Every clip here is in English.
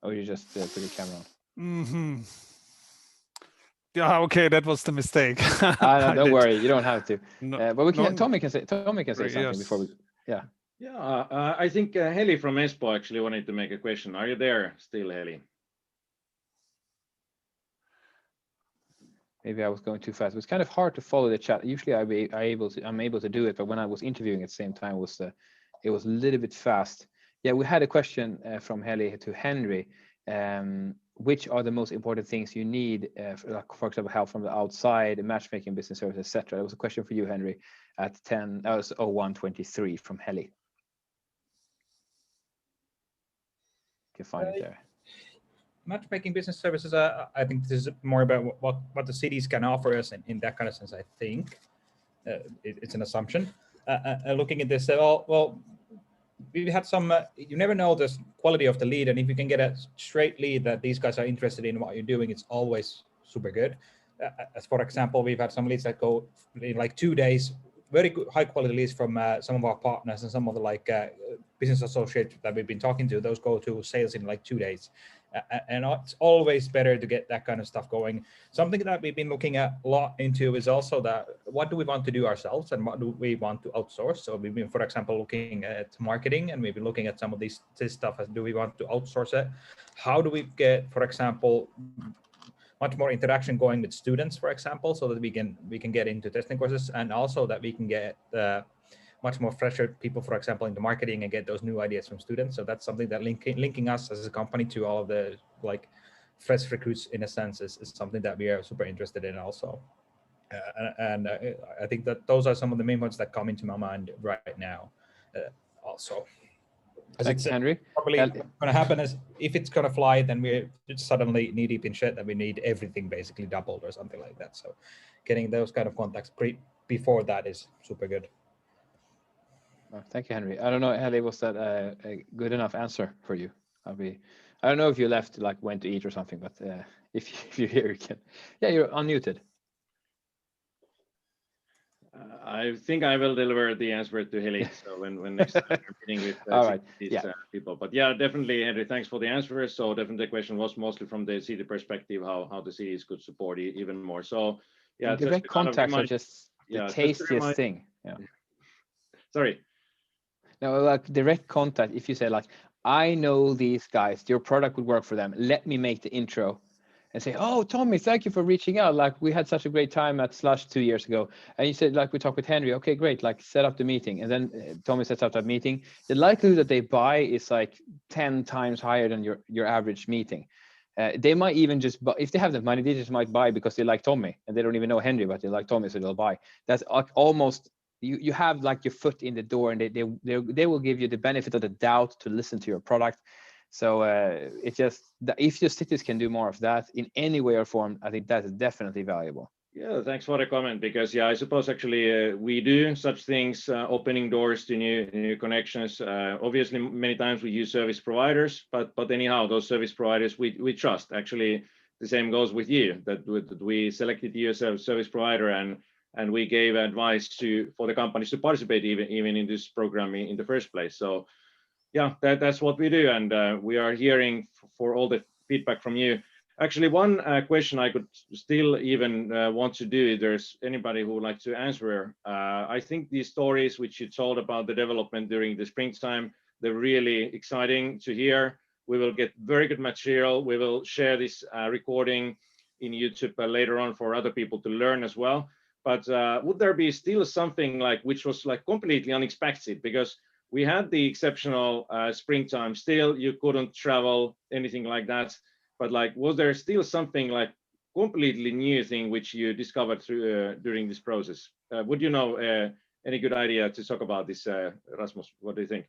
or you just put your camera on? Mm-hmm. Yeah, okay, that was the mistake. No, don't worry, you don't have to. No, but we can. no, Tommy can say something yes. before we. Yeah. Yeah, I think Heli from Espoo actually wanted to make a question. Are you there still, Heli? Maybe I was going too fast. It was kind of hard to follow the chat. Usually I'm able to do it, but when I was interviewing at the same time, it was a little bit fast. Yeah, we had a question from Heli to Henry. Which are the most important things you need, for example, help from the outside, matchmaking, business service, etc. That was a question for you, Henry, at 01:23 from Heli. You can find it there. Matchmaking, business services, I think this is more about what the cities can offer us in that kind of sense. I think it's an assumption. Looking at this, well, we've had some, you never know the quality of the lead, and if you can get a straight lead that these guys are interested in what you're doing, it's always super good. As for example, we've had some leads that go in like 2 days, very good, high quality leads from some of our partners and some of the business associates that we've been talking to. Those go to sales in like 2 days. And it's always better to get that kind of stuff going. Something that we've been looking at a lot into is also that what do we want to do ourselves and what do we want to outsource? So we've been, for example, looking at marketing, and we've been looking at some of this stuff as do we want to outsource it? How do we get, for example, much more interaction going with students, for example, so that we can get into testing courses, and also that we can get much more fresher people, for example, into marketing and get those new ideas from students. So that's something that linking us as a company to all of the fresh recruits in a sense is something that we are super interested in also. And I think that those are some of the main points that come into my mind right now. Also, thanks, Henry. Probably what's going to happen is if it's going to fly, then we're suddenly knee deep in shit that we need everything basically doubled or something like that. So getting those kind of contacts before that is super good. Thank you, Henry. I don't know, Heli, was that a good enough answer for you? I don't know if you left, went to eat or something, but if you're here, you can. Yeah, you're unmuted. I think I will deliver the answer to Heli. So when next time you're meeting with these people. But yeah, definitely, Henry, thanks for the answer. So definitely the question was mostly from the city perspective, how the cities could support even more. So yeah, direct contacts are just the tastiest thing. Yeah. Sorry. No, direct contact. If you say I know these guys, your product would work for them. Let me make the intro, and say, oh, Tommy, thank you for reaching out. We had such a great time at Slush 2 years ago, and you said we talked with Henry. Okay, great. Set up the meeting, and then Tommy sets up that meeting. The likelihood that they buy is 10 times higher than your average meeting. They might even just buy, if they have the money, they just might buy because they like Tommy, and they don't even know Henry, but they like Tommy, so they'll buy. That's almost. You have your foot in the door, and they will give you the benefit of the doubt to listen to your product. So it's just if your cities can do more of that in any way or form, I think that is definitely valuable. Yeah, thanks for the comment, because yeah, I suppose actually we do such things, opening doors to new connections. Obviously, many times we use service providers, but anyhow, those service providers we trust. Actually, the same goes with you, that we selected you as a service provider, and we gave advice for the companies to participate even in this program in the first place. So yeah, that's what we do, and we are hearing for all the feedback from you. Actually, one question I could still even want to do, if there's anybody who would like to answer. I think these stories which you told about the development during the springtime, they're really exciting to hear. We will get very good material. We will share this recording in YouTube later on for other people to learn as well. But would there be still something which was completely unexpected? Because we had the exceptional springtime. Still, you couldn't travel, anything like that. But was there still something completely new thing which you discovered during this process? Would you know any good idea to talk about this, Rasmus? What do you think?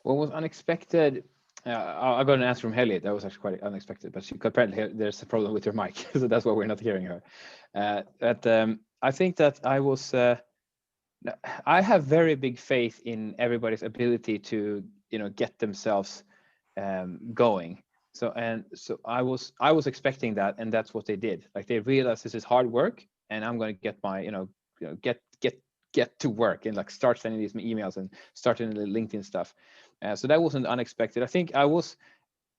What was unexpected? I got an answer from Heli. That was actually quite unexpected, but apparently there's a problem with her mic, so that's why we're not hearing her. I think that I have very big faith in everybody's ability to get themselves going. So I was expecting that, and that's what they did. They realized this is hard work, and I'm going to get my get to work and start sending these emails and start doing the LinkedIn stuff. So that wasn't unexpected. I think I was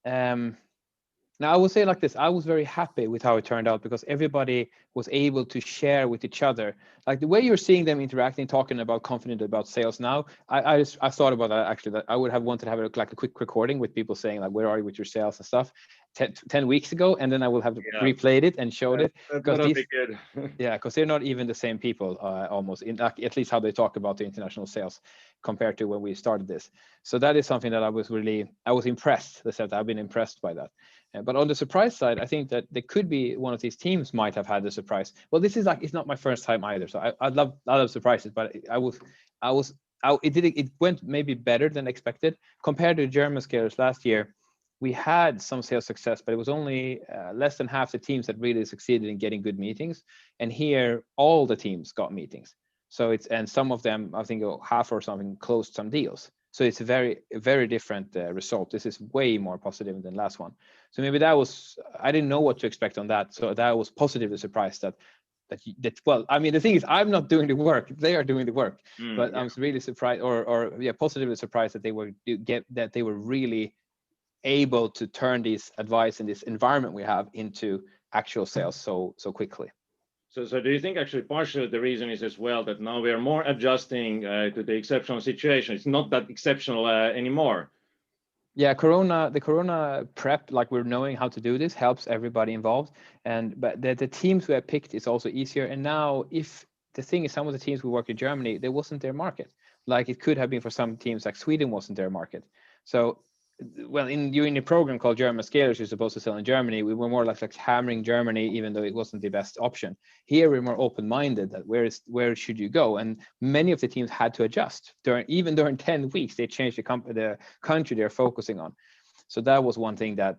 Now I will say it like this: I was very happy with how it turned out because everybody was able to share with each other. Like the way you're seeing them interacting, talking about confident about sales now. I thought about that actually. That I would have wanted to have like a quick recording with people saying like, "Where are you with your sales and stuff?" 10 weeks ago, and then I will have replayed it and showed it because That'd be good. yeah, because they're not even the same people almost in at least how they talk about the international sales compared to when we started this. So that is something that I was impressed. I've been impressed by that. But on the surprise side, I think that there could be one of these teams might have had the surprise. Well, this is like, it's not my first time either. So I love surprises, but it went maybe better than expected compared to German scalers last year. We had some sales success, but it was only less than half the teams that really succeeded in getting good meetings. And here, all the teams got meetings. So and some of them, I think half or something, closed some deals. So it's a very different result. This is way more positive than last one. So maybe I didn't know what to expect on that. So that was positively surprised that well, I mean, the thing is, I'm not doing the work; they are doing the work. But yeah. I'm really surprised, positively surprised that they were really able to turn this advice and this environment we have into actual sales so quickly. So do you think actually partially the reason is as well that now we are more adjusting to the exceptional situation? It's not that exceptional anymore. Yeah, the Corona prep, like we're knowing how to do this, helps everybody involved. But the teams we have picked is also easier. And now, if the thing is, some of the teams we work in Germany, there wasn't their market. Like it could have been for some teams, like Sweden wasn't their market. So, well, in a program called German Scalers, you're supposed to sell in Germany. We were more like hammering Germany, even though it wasn't the best option. Here, we're more open-minded that where should you go? And many of the teams had to adjust. During 10 weeks, they changed the country they're focusing on. So that was one thing that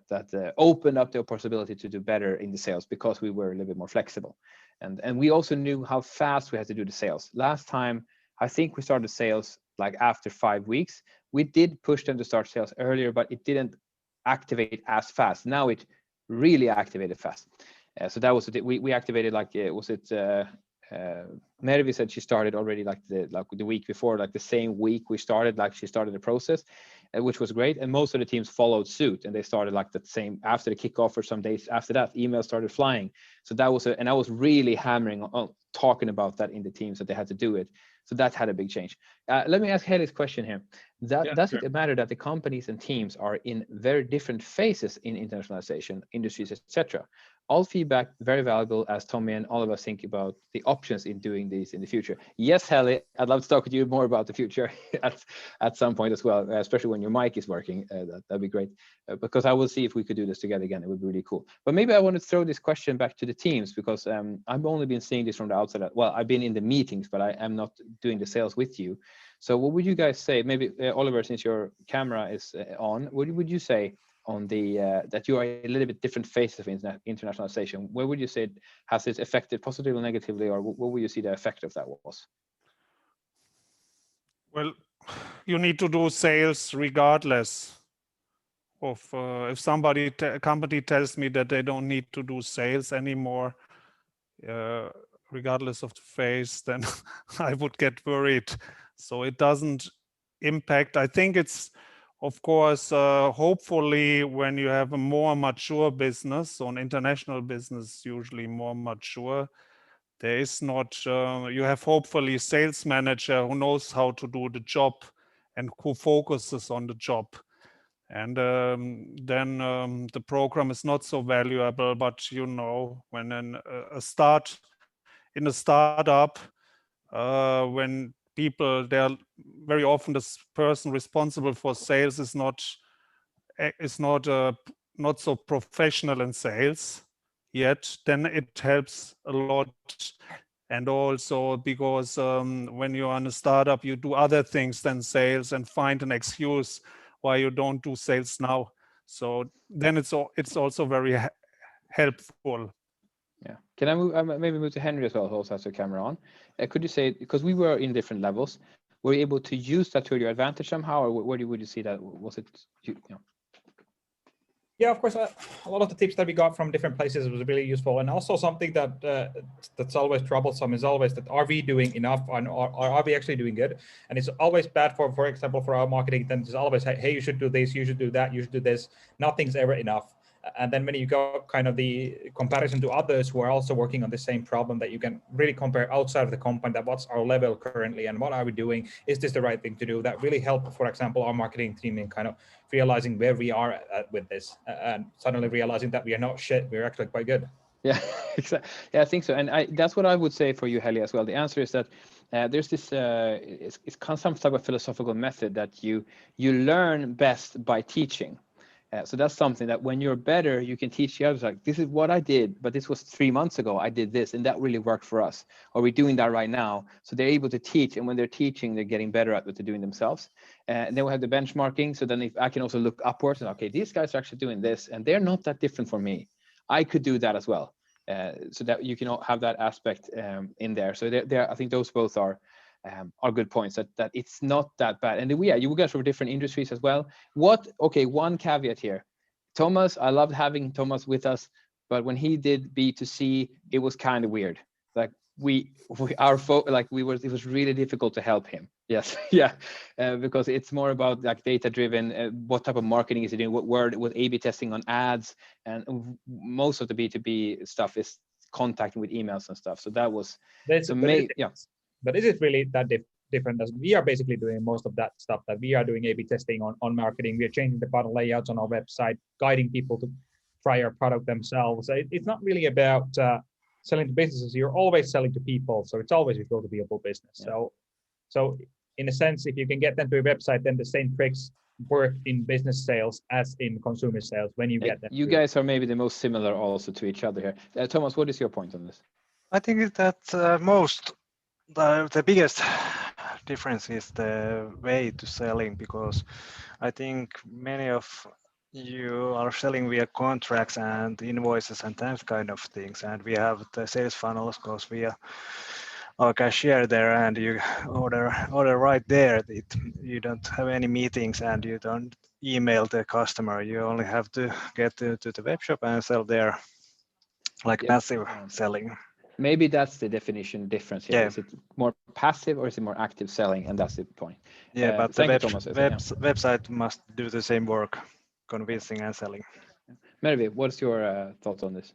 opened up the possibility to do better in the sales because we were a little bit more flexible. And we also knew how fast we had to do the sales. Last time, I think we started sales like after 5 weeks. We did push them to start sales earlier, but it didn't activate as fast. Now it really activated fast. So that was we activated like Mervi said she started already like the week before, like the same week we started, like she started the process, which was great. And most of the teams followed suit and they started like the same after the kickoff or some days after that. Emails started flying. So that was and I was really hammering on talking about that in the teams that they had to do it. So that had a big change. Let me ask Heli's question here. Does it matter that the companies and teams are in very different phases in internationalization, industries, etc.? All feedback very valuable as Tommy and all of us think about the options in doing these in the future. Yes, Heli, I'd love to talk with you more about the future at some point as well, especially when your mic is working. That'd be great because I will see if we could do this together again. It would be really cool. But maybe I want to throw this question back to the teams because I've only been seeing this from the outside. Well, I've been in the meetings, but I am not doing the sales with you. So what would you guys say? Maybe Oliver, since your camera is on, what would you say on the that you are a little bit different phases of internationalization? Where would you say has it affected positively or negatively, or what would you see the effect of that was? Well, you need to do sales regardless of if a company tells me that they don't need to do sales anymore, regardless of the phase, then I would get worried. So it doesn't impact. I think it's, of course, hopefully when you have a more mature business, on international business, usually more mature, there is not, you have hopefully a sales manager who knows how to do the job and who focuses on the job. And then the program is not so valuable, but you know, when in a startup, when people, they are very often this person responsible for sales is not so professional in sales yet, then it helps a lot. And also because when you're in a startup, you do other things than sales and find an excuse why you don't do sales now. So then it's also very helpful. Yeah. Can I maybe move to Henry as well, who also has the camera on? Could you say, because we were in different levels, were you able to use that to your advantage somehow, or where would you see that? Was it, Yeah, of course. A lot of the tips that we got from different places was really useful, and also something that that's always troublesome is always that are we doing enough, or are we actually doing good? And it's always bad for example, for our marketing. Then it's always hey, you should do this, you should do that, you should do this. Nothing's ever enough. And then when you go kind of the comparison to others who are also working on the same problem, that you can really compare outside of the company, that what's our level currently and what are we doing? Is this the right thing to do? That really helped, for example, our marketing team in kind of realizing where we are with this and suddenly realizing that we are not shit, we're actually quite good. Yeah, exactly. Yeah, I think so. And that's what I would say for you, Heli, as well. The answer is that there's this, it's some type of philosophical method that you learn best by teaching. So that's something that when you're better, you can teach the others, like, this is what I did, but this was 3 months ago, I did this, and that really worked for us. Are we doing that right now? So they're able to teach, and when they're teaching, they're getting better at what they're doing themselves. And then we have the benchmarking. So then if I can also look upwards and, okay, these guys are actually doing this, and they're not that different from me. I could do that as well. So that you can have that aspect in there. So I think those both are good points, that it's not that bad. And yeah, you guys from different industries as well. Okay, one caveat here. Thomas, I loved having Thomas with us, but when he did B2C, it was kind of weird. Like it was really difficult to help him. Yes, yeah, because it's more about like data-driven. What type of marketing is he doing? What word was A/B testing on ads, and most of the B2B stuff is contacting with emails and stuff. So that was yeah. But is it really that different? As we are basically doing most of that stuff, that we are doing A/B testing on marketing. We are changing the button layouts on our website, guiding people to try our product themselves. It's not really about selling to businesses. You're always selling to people, so it's always you go to people business. Yeah. So in a sense, if you can get them to a website, then the same tricks work in business sales as in consumer sales when you get them. You guys are maybe the most similar also to each other here. Thomas, what is your point on this? I think that the biggest difference is the way to selling, because I think many of you are selling via contracts and invoices and that kind of things, and we have the sales funnels goes via our cashier there, and you order right there. You don't have any meetings and you don't email the customer. You only have to get to the web shop and sell there, like passive selling. Maybe that's the definition difference here. Yeah. Is it more passive or is it more active selling? And that's the point. Yeah, but the website must do the same work, convincing and selling. Mervi, what's your thoughts on this?